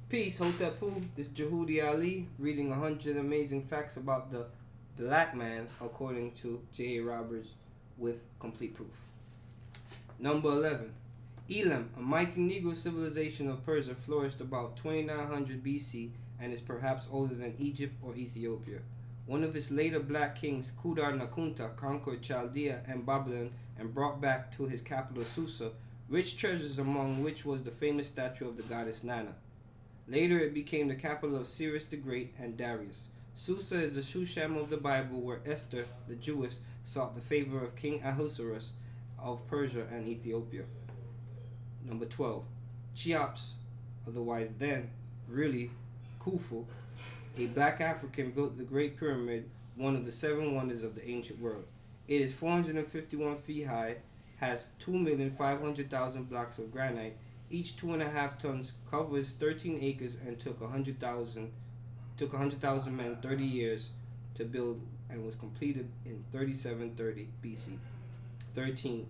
Peace, Hotepu. This is Jahudi Ali reading 100 amazing facts about the black man according to J.A. Roberts with complete proof. Number 11. Elam, a mighty Negro civilization of Persia, flourished about 2900 BC and is perhaps older than Egypt or Ethiopia. One of its later black kings, Kudar Nakunta, conquered Chaldea and Babylon and brought back to his capital Susa rich treasures, among which was the famous statue of the goddess Nana. Later it became the capital of Cyrus the Great and Darius. Susa is the Shushan of the Bible, where Esther, the Jewess, sought the favor of King Ahasuerus of Persia and Ethiopia. Number 12. Cheops, otherwise then really Khufu, a black African, built the Great Pyramid, one of the 7 wonders of the ancient world. It is 451 feet high, has 2,500,000 blocks of granite, each 2.5 tons, covers 13 acres, and took 100,000 men 30 years to build, and was completed in 3730 BC. 13.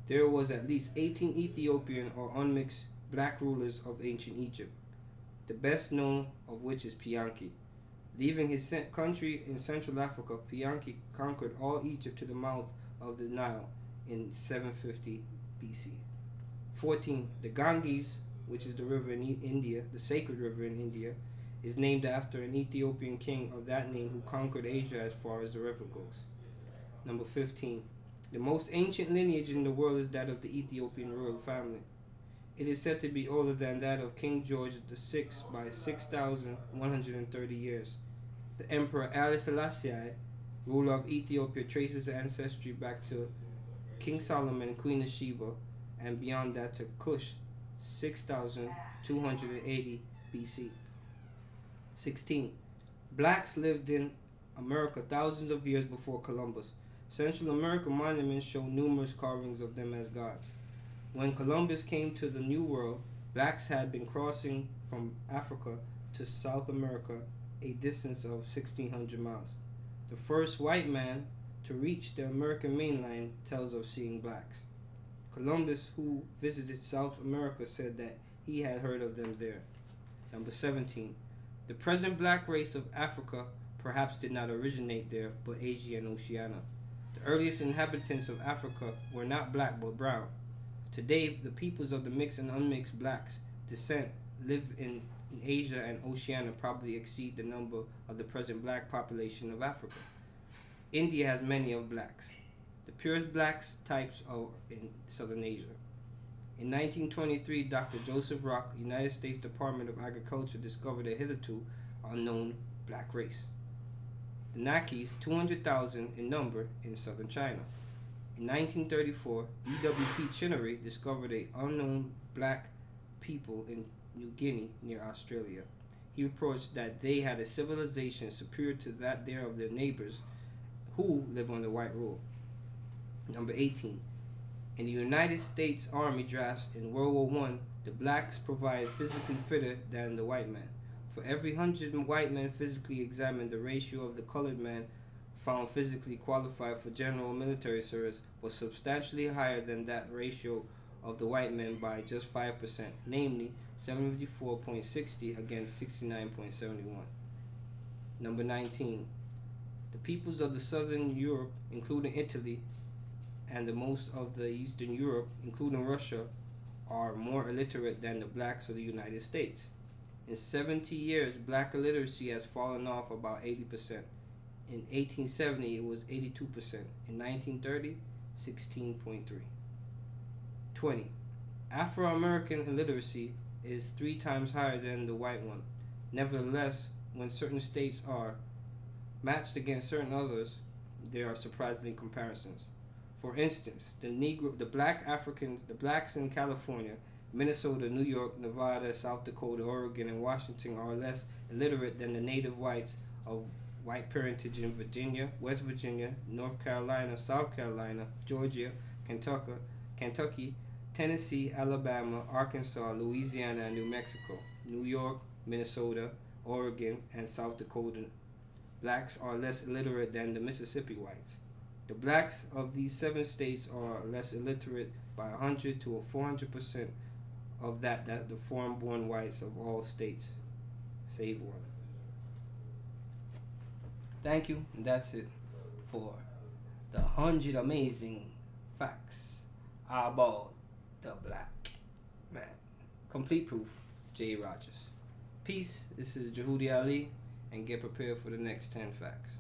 There was at least 18 Ethiopian or unmixed black rulers of ancient Egypt, the best known of which is Pianki. Leaving his country in Central Africa, Pianki conquered all Egypt to the mouth of the Nile in 750 BC. 14. The Ganges, which is the river in India, the sacred river in India, is named after an Ethiopian king of that name who conquered Asia as far as the river goes. Number 15. The most ancient lineage in the world is that of the Ethiopian royal family. It is said to be older than that of King George VI by 6,130 years. The Emperor Haile Selassie, ruler of Ethiopia, traces ancestry back to King Solomon, Queen of Sheba, and beyond that to Cush, 6,280 BC. 16. Blacks lived in America thousands of years before Columbus. Central American monuments show numerous carvings of them as gods. When Columbus came to the New World, blacks had been crossing from Africa to South America, a distance of 1,600 miles. The first white man to reach the American mainland tells of seeing blacks. Columbus, who visited South America, said that he had heard of them there. Number 17. The present black race of Africa perhaps did not originate there, but Asia and Oceania. The earliest inhabitants of Africa were not black but brown. Today, the peoples of the mixed and unmixed blacks descent live in Asia and Oceania probably exceed the number of the present black population of Africa. India has many of blacks. The purest blacks types are in Southern Asia. In 1923, Dr. Joseph Rock, United States Department of Agriculture, discovered a hitherto unknown black race. The Nakis, 200,000 in number in southern China. In 1934, E.W.P. Chinnery discovered an unknown black people in New Guinea near Australia. He reports that they had a civilization superior to that there of their neighbors who live under white rule. Number 18. In the United States Army drafts in World War I, the blacks provide physically fitter than the white man. For every 100 white men physically examined, the ratio of the colored man found physically qualified for general military service was substantially higher than that ratio of the white men by just 5%, namely 74.60 against 69.71. Number 19. The peoples of the southern Europe, including Italy, and the most of the Eastern Europe, including Russia, are more illiterate than the blacks of the United States. In 70 years, black illiteracy has fallen off about 80%. In 1870, it was 82%. In 1930, 16.3. 20. Afro-American illiteracy is 3 times higher than the white one. Nevertheless, when certain states are matched against certain others, there are surprising comparisons. For instance, the blacks in California, Minnesota, New York, Nevada, South Dakota, Oregon, and Washington are less illiterate than the native whites of white parentage in Virginia, West Virginia, North Carolina, South Carolina, Georgia, Kentucky, Tennessee, Alabama, Arkansas, Louisiana, and New Mexico. New York, Minnesota, Oregon, and South Dakota blacks are less illiterate than the Mississippi whites. The blacks of these 7 states are less illiterate by 100 to 400% of that the foreign-born whites of all states, save one. Thank you, and that's it for the 100 amazing facts about the black man. Complete proof, J. Rogers. Peace, this is Jehudi Ali, and get prepared for the next 10 facts.